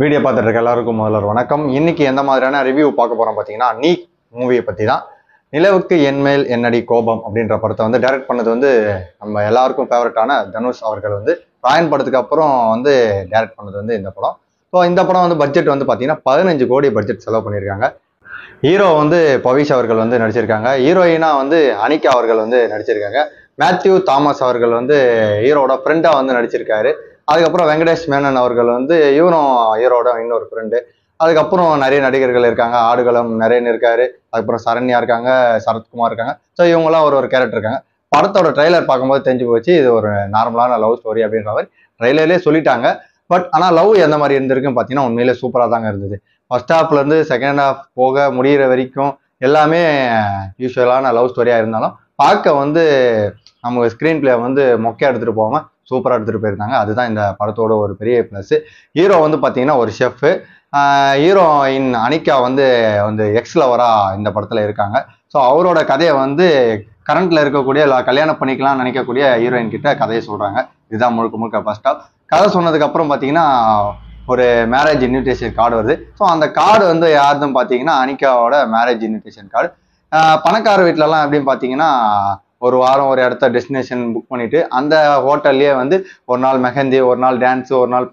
Video பார்த்துட்டு இருக்க எல்லாருக்கும் முதல்ல ஒரு வணக்கம். இன்னைக்கு எந்த மாதிரியான ரிவ்யூ பார்க்க போறோம் பார்த்தீங்கன்னா, நீ மூவியை பற்றி தான். நிலவுக்கு என்மேல் என்னடி கோபம் அப்படின்ற படத்தை வந்து டைரக்ட் பண்ணது வந்து நம்ம எல்லாருக்கும் ஃபேவரட்டான தனுஷ் அவர்கள் வந்து ராயன் படத்துக்கு அப்புறம் வந்து டைரக்ட் பண்ணது வந்து இந்த படம். ஸோ இந்த படம் வந்து பட்ஜெட் வந்து பார்த்தீங்கன்னா 15 கோடி பட்ஜெட் செலவு பண்ணியிருக்காங்க. ஹீரோ வந்து பவிஷ் அவர்கள் வந்து நடிச்சிருக்காங்க. ஹீரோயினா வந்து அனிகா அவர்கள் வந்து நடிச்சிருக்காங்க. மேத்யூ தாமஸ் அவர்கள் வந்து ஹீரோட ஃப்ரெண்டா வந்து நடிச்சிருக்காரு. அதுக்கப்புறம் வெங்கடேஷ் மேனன் அவர்கள் வந்து இவரும் ஹீரோட இன்னொரு ஃப்ரெண்டு. அதுக்கப்புறம் நிறைய நடிகர்கள் இருக்காங்க. ஆடுகளம் நிறைய இருக்காரு. அதுக்கப்புறம் சரண்யா இருக்காங்க, சரத்குமார் இருக்காங்க. ஸோ இவங்கெல்லாம் ஒரு கேரக்டர் இருக்காங்க. படத்தோட ட்ரெய்லர் பார்க்கும்போது தெரிஞ்சு போச்சு இது ஒரு நார்மலான லவ் ஸ்டோரி அப்படின்ற மாதிரி ட்ரெய்லர்லேயே சொல்லிட்டாங்க. பட் ஆனால் லவ் எந்த மாதிரி இருந்திருக்குன்னு பார்த்தீங்கன்னா உண்மையிலே சூப்பராக தாங்க இருந்தது. ஃபர்ஸ்ட் ஹாஃப்ல இருந்து செகண்ட் ஹாஃப் போக முடிகிற வரைக்கும் எல்லாமே யூஸ்வலான லவ் ஸ்டோரியா இருந்தாலும் பார்க்க வந்து நமக்கு ஸ்க்ரீன் பிளே வந்து மொக்கையா எடுத்துட்டு போகாம சூப்பராக எடுத்துட்டு போயிருந்தாங்க. அதுதான் இந்த படத்தோட ஒரு பெரிய ப்ளஸ். ஹீரோ வந்து பார்த்தீங்கன்னா ஒரு ஷெஃப். ஹீரோயின் அனிகா வந்து வந்து எக்ஸ் லவரா இந்த படத்துல இருக்காங்க. ஸோ அவரோட கதையை வந்து கரண்ட்ல இருக்கக்கூடிய கல்யாணம் பண்ணிக்கலாம்னு நினைக்கக்கூடிய ஹீரோயின் கிட்ட கதையை சொல்றாங்க. இதுதான் முழுக்க முழுக்க ஃபர்ஸ்ட் ஆஃப். கதை சொன்னதுக்கு அப்புறம் பார்த்தீங்கன்னா ஒரு மேரேஜ் இன்விடேஷன் கார்டு வருது. ஸோ அந்த கார்டு வந்து யாருன்னு பார்த்தீங்கன்னா அனிகாவோட மேரேஜ் இன்விடேஷன் கார்டு. பணக்கார வீட்டிலலாம் எப்படின்னு பார்த்தீங்கன்னா ஒரு வாரம் ஒரு இடத்த டெஸ்டினேஷன் புக் பண்ணிட்டு அந்த ஹோட்டல்லையே வந்து ஒரு நாள் மெஹந்தி, ஒரு நாள் டான்ஸு, ஒரு நாள்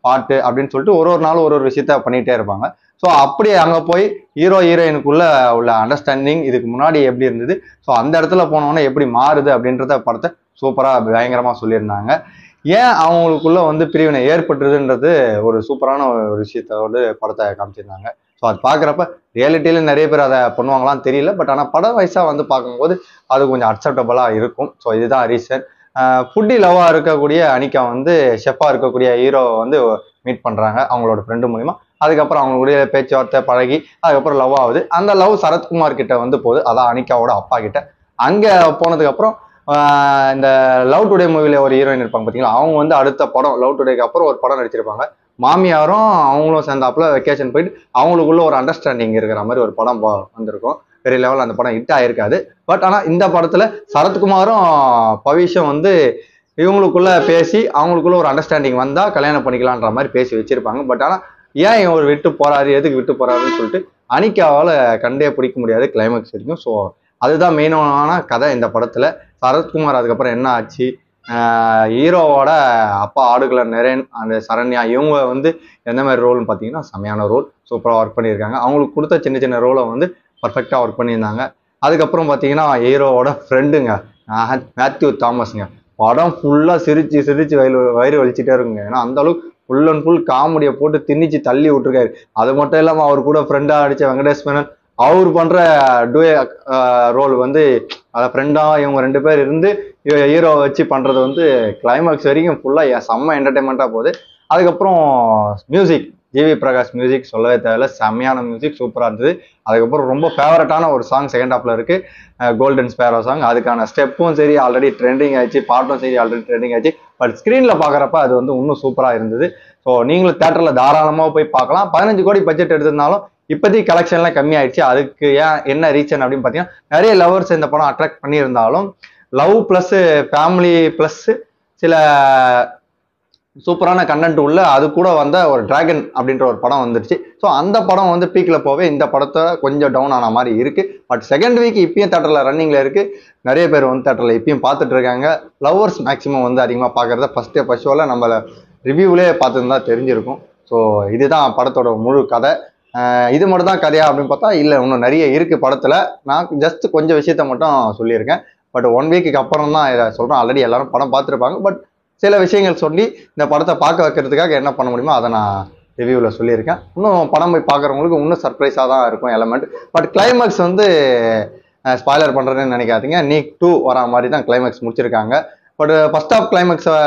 பாட்டு அப்படின்னு சொல்லிட்டு ஒரு நாள் ஒரு விஷயத்த பண்ணிகிட்டே இருப்பாங்க. ஸோ அப்படியே அங்கே போய் ஹீரோ ஹீரோயினுக்குள்ள உள்ள அண்டர்ஸ்டாண்டிங் இதுக்கு முன்னாடி எப்படி இருந்தது, ஸோ அந்த இடத்துல போனோன்னே எப்படி மாறுது அப்படின்றத படத்தை சூப்பராக பயங்கரமாக சொல்லியிருந்தாங்க. ஏன் அவங்களுக்குள்ள வந்து பிரிவினை ஏற்பட்டுருதுன்றது ஒரு சூப்பரான ஒரு விஷயத்தோடு படத்தை காமிச்சிருந்தாங்க. ஸோ அது பார்க்குறப்ப ரியாலிட்டியில நிறைய பேர் அதை பண்ணுவாங்களான்னு தெரியல. பட் ஆனால் படம் வயசாக வந்து பார்க்கும்போது அது கொஞ்சம் அக்செப்டபுளாக இருக்கும். ஸோ இதுதான் ரீசன். ஃபுட்டி லவ்வா இருக்கக்கூடிய அனிகா வந்து ஷெஃபா இருக்கக்கூடிய ஹீரோ வந்து மீட் பண்றாங்க அவங்களோட ஃப்ரெண்டு மூலியமா. அதுக்கப்புறம் அவங்களுடைய பேச்சுவார்த்தை பழகி அதுக்கப்புறம் லவ் ஆகுது. அந்த லவ் சரத்குமார் கிட்ட வந்து போகுது, அதான் அனிகாவோட அப்பா கிட்ட. அங்க போனதுக்கு அப்புறம் இந்த லவ் டுடே மூவில ஒரு ஹீரோயின் இருப்பாங்க பார்த்தீங்களா, அவங்க வந்து அடுத்த படம் லவ் டுடேக்கு அப்புறம் ஒரு படம் நடிச்சிருப்பாங்க. மாமியாரும் அவங்களும் சேர்ந்தாப்புல வெக்கேஷன் போயிட்டு அவங்களுக்குள்ள ஒரு அண்டர்ஸ்டாண்டிங் இருக்கிற மாதிரி ஒரு படம் வந்திருக்கும். பெரிய லெவலில் அந்த படம் ஹிட் ஆயிருக்காது. பட் ஆனால் இந்த படத்துல சரத்குமாரும் பவிஷும் வந்து இவங்களுக்குள்ள பேசி அவங்களுக்குள்ள ஒரு அண்டர்ஸ்டாண்டிங் வந்தா கல்யாணம் பண்ணிக்கலான்ற மாதிரி பேசி வச்சிருப்பாங்க. பட் ஆனால் ஏன் இவர் விட்டு போறாரு, எதுக்கு விட்டு போறாருன்னு சொல்லிட்டு அனிகாவால் கண்டே பிடிக்க முடியாது கிளைமேக்ஸ் வரைக்கும். ஸோ அதுதான் மெயினான கதை இந்த படத்துல. சரத்குமார் அதுக்கப்புறம் என்ன ஆச்சு, ஹீரோவோட அப்பா ஆடுகளம் நிறையன் அந்த சரண்யா இவங்க வந்து எந்த மாதிரி ரோல்னு பார்த்தீங்கன்னா செமையான ரோல், சூப்பராக ஒர்க் பண்ணியிருக்காங்க. அவங்களுக்கு கொடுத்த சின்ன சின்ன ரோலை வந்து பர்ஃபெக்டாக ஒர்க் பண்ணியிருந்தாங்க. அதுக்கப்புறம் பார்த்தீங்கன்னா ஹீரோவோட ஃப்ரெண்டுங்க மேத்யூ தாமஸ்ங்க, படம் ஃபுல்லாக சிரிச்சு சிரிச்சு வயிறு வலிச்சுட்டே இருக்குங்க. ஏன்னா அந்த அளவுக்கு ஃபுல் அண்ட் ஃபுல் காமெடியை போட்டு திணிச்சு தள்ளி விட்டுருக்காரு. அது மட்டும் இல்லாமல் அவர் கூட ஃப்ரெண்டாக அடித்த வெங்கடேஷ் மேனன் அவர் பண்ற டூயே ரோல் வந்து அதை ஃப்ரெண்டா இவங்க 2 பேர் இருந்து ஹீரோ வச்சு பண்றது வந்து கிளைமேக்ஸ் வரைக்கும் ஃபுல்லா செம்ம என்டர்டைன்மெண்டா போகுது. அதுக்கப்புறம் மியூசிக், ஜிவி பிரகாஷ் மியூசிக் சொல்லவே தேவையில்ல, செம்மையான மியூசிக் சூப்பரா இருந்தது. அதுக்கப்புறம் ரொம்ப ஃபேவரட்டான ஒரு சாங் செகண்ட் ஹாப்ல இருக்கு, கோல்டன் ஸ்பேரோ சாங். அதுக்கான ஸ்டெப்பும் சரி ஆல்ரெடி ட்ரெண்டிங் ஆயிடுச்சு, பாட்டும் சரி ஆல்ரெடி ட்ரெண்டிங் ஆயிடுச்சு. பட் ஸ்கிரீன்ல பாக்குறப்ப அது வந்து இன்னும் சூப்பரா இருந்தது. ஸோ நீங்களும் தேட்டர்ல தாராளமா போய் பார்க்கலாம். 15 கோடி பட்ஜெட் எடுத்திருந்தாலும் இப்போதைக்கு கலெக்ஷன்லாம் கம்மி ஆயிடுச்சு. அதுக்கு ஏன் என்ன ரீசன் அப்படின்னு பார்த்தீங்கன்னா, நிறைய லவர்ஸ் இந்த படம் அட்ராக்ட் பண்ணியிருந்தாலும் லவ் பிளஸ் ஃபேமிலி பிளஸ் சில சூப்பரான கண்டென்ட் உள்ள அது கூட வந்த ஒரு டிராகன் அப்படின்ற ஒரு படம் வந்துருச்சு. ஸோ அந்த படம் வந்து பீக்கில் போவே இந்த படத்தை கொஞ்சம் டவுன் ஆன மாதிரி இருக்கு. பட் செகண்ட் வீக் இப்பயும் தேட்டரில் ரன்னிங்ல இருக்கு. நிறைய பேர் வந்து தேட்டரில் இப்பயும் பார்த்துட்டு இருக்காங்க. லவ்வர்ஸ் மேக்ஸிமம் வந்து அதிகமாக பார்க்கறத ஃபர்ஸ்ட் ஷோவில் நம்ம ரிவ்யூவிலே பார்த்துருந்தா தெரிஞ்சிருக்கும். ஸோ இதுதான் படத்தோட முழு கதை. இது மட்டும் தான் கதையா அப்படின்னு பார்த்தா இல்லை, இன்னும் நிறைய இருக்கு படத்துல. நான் ஜஸ்ட் கொஞ்சம் விஷயத்த மட்டும் சொல்லியிருக்கேன். பட் 1 வீக்குக்கு அப்புறம் தான் இதை சொல்றேன். ஆல்ரெடி எல்லாரும் படம் பார்த்துருப்பாங்க. பட் சில விஷயங்கள் சொல்லி இந்த படத்தை பார்க்க வைக்கிறதுக்காக என்ன பண்ண முடியுமோ அதை நான் ரிவ்யூவில் சொல்லியிருக்கேன். இன்னும் படம் போய் பார்க்குறவங்களுக்கு இன்னும் சர்ப்ரைஸாக தான் இருக்கும் எலமெண்ட். பட் கிளைமேக்ஸ் வந்து ஸ்பாய்லர் பண்ணுறேன்னு நினைக்காதீங்க. நீக் 2 வரா மாதிரி தான் கிளைமேக்ஸ் முடிச்சிருக்காங்க. பட் ஃபர்ஸ்ட் ஆஃப் கிளைமேக்ஸை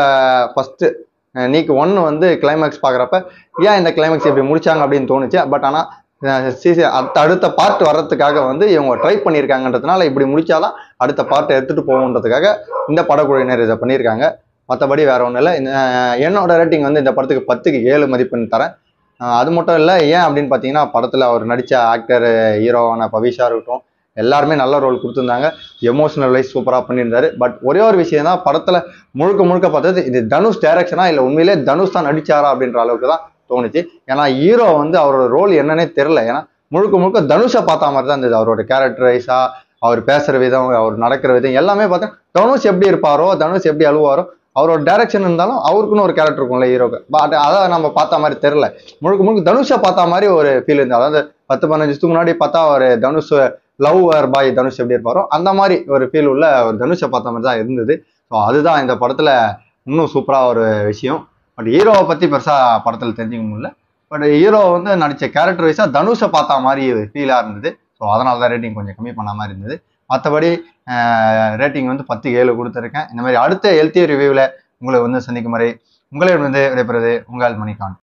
ஃபர்ஸ்ட் நீக் 1 வந்து கிளைமேக்ஸ் பார்க்குறப்ப ஏன் இந்த கிளைமேக்ஸ் இப்படி முடிச்சாங்க அப்படின்னு தோணுச்சு. பட் ஆனால் அடுத்த பார்ட் வர்றதுக்காக வந்து இவங்க ட்ரை பண்ணியிருக்காங்கன்றதுனால இப்படி முடிச்சாதான் அடுத்த பார்ட்டை எடுத்துட்டு போகுன்றதுக்காக இந்த படக்குழுவினர் இதை பண்ணியிருக்காங்க. மற்றபடி வேற ஒன்றும் இல்லை. என்னோட ரேட்டிங் வந்து இந்த படத்துக்கு 10க்கு 7 மதிப்பெண் தரேன். அது மட்டும் இல்லை, ஏன் அப்படின்னு பார்த்தீங்கன்னா படத்தில் அவர் நடித்த ஆக்டர் ஹீரோவான பவிஷா இருக்கட்டும் எல்லாருமே நல்ல ரோல் கொடுத்துருந்தாங்க. எமோஷனல் வைஸ் சூப்பராக பண்ணியிருந்தாரு. பட் ஒரே ஒரு விஷயம் தான், படத்தில் முழுக்க முழுக்க பார்த்தது இது தனுஷ் டைரக்ஷனா இல்லை உண்மையிலே தனுஷ் தான் நடிச்சாரா அப்படின்ற அளவுக்கு தான் தோணுச்சு. ஏன்னா ஹீரோ வந்து அவரோட ரோல் என்னன்னே தெரியல. ஏன்னா முழுக்க முழுக்க தனுஷை பார்த்த மாதிரி தான் இருந்தது. அவரோட கேரக்டரைஸா, அவர் பேசுற விதம், அவர் நடக்கிற விதம் எல்லாமே பார்த்தா தனுஷ் எப்படி இருப்பாரோ, தனுஷ் எப்படி அழுவாரோ, அவரோட டைரக்ஷன் இருந்தாலும் அவருக்குன்னு ஒரு கேரக்டர் இருக்கும்ல ஹீரோக்கு. பட் அதை நம்ம பார்த்த மாதிரி தெரியல. முழுக்க முழுக்க தனுஷை பார்த்த மாதிரி ஒரு ஃபீல் இருந்தது. அதாவது 10-15 வருஷத்துக்கு முன்னாடி பார்த்தா ஒரு தனுஷ் லவ் பாய் தனுஷ் எப்படி இருப்பாரோ அந்த மாதிரி ஒரு ஃபீல் உள்ள ஒரு தனுஷை பார்த்த மாதிரி தான் இருந்தது. ஸோ அதுதான் இந்த படத்துல இன்னும் சூப்பரா ஒரு விஷயம். பட் ஹீரோவை பத்தி பெருசா படத்துல தெரிஞ்சுக்க முடியல. பட் ஹீரோ வந்து நடிச்ச கேரக்டர் வைஸா தனுஷை பார்த்த மாதிரி ஃபீலா இருந்தது. ஸோ அதனால தான் ரேட்டிங் கொஞ்சம் கம்மி பண்ண மாதிரி இருந்தது. மற்றபடி ரேட்டிங் வந்து 10க்கு 7 கொடுத்துருக்கேன். இந்த மாதிரி அடுத்த ஹெல்த்தி ரிவ்யூவில் உங்களை வந்து சந்திக்கும் வரை உங்களை வந்து விடைபெறுவது உங்கள் மணிகாந்த்.